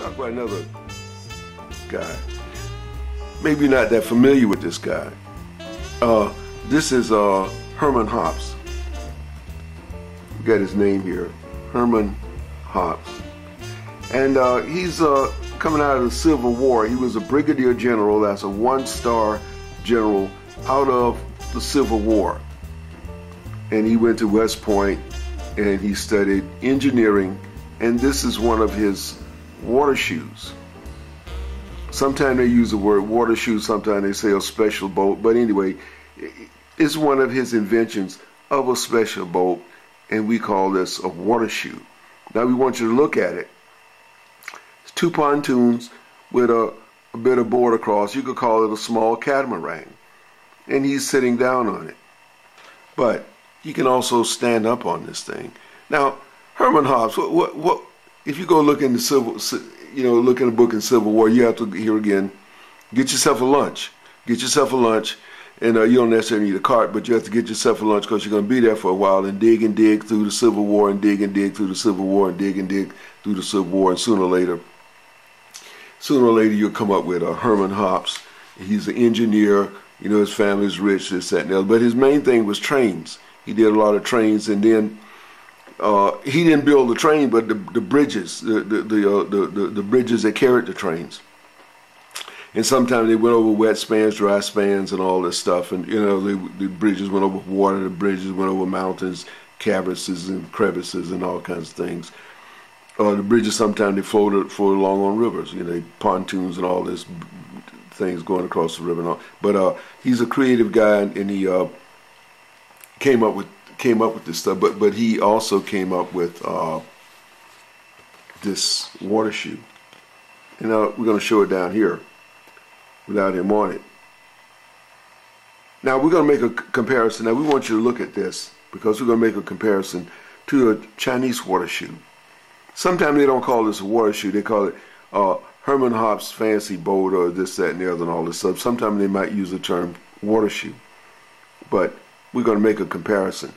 talk about another guy. Maybe you're not that familiar with this guy. This is Herman Haupt. We got his name here, Herman Haupt. And he's coming out of the Civil War. He was a brigadier general. That's a one-star general out of the Civil War. And he went to West Point and he studied engineering. And this is one of his water shoes. Sometimes they use the word water shoe, sometimes they say a special boat. But anyway, it's one of his inventions of a special boat, and we call this a water shoe. Now we want you to look at it. It's two pontoons with a bit of board across. You could call it a small catamaran. And he's sitting down on it. But you can also stand up on this thing. Now, Herman Haupt, what if you go look in the look in a book in Civil War, you have to, here again, get yourself a lunch. Get yourself a lunch, and you don't necessarily need a cart, but you have to get yourself a lunch because you're going to be there for a while and dig through the Civil War and dig through the Civil War and dig through the Civil War, and sooner or later you'll come up with a Herman Haupt. He's an engineer. You know, his family's rich, this, that, and the other. But his main thing was trains. He did a lot of trains, and then he didn't build the train, but the bridges, the bridges that carried the trains. And sometimes they went over wet spans, dry spans, and all this stuff. And you know, the bridges went over water, the bridges went over mountains, crevices, and all kinds of things. The bridges sometimes they floated along on rivers. You know, pontoons and all this things going across the river and all. But he's a creative guy, and he came up with this stuff. But he also came up with this water shoe. And now we're going to show it down here without him on it. Now we're going to make a comparison. Now we want you to look at this because we're going to make a comparison to a Chinese water shoe. Sometimes they don't call this a water shoe. They call it Herman Haupt's fancy boat or this, that, and the other and all this stuff. Sometimes they might use the term water shoe. But we're going to make a comparison.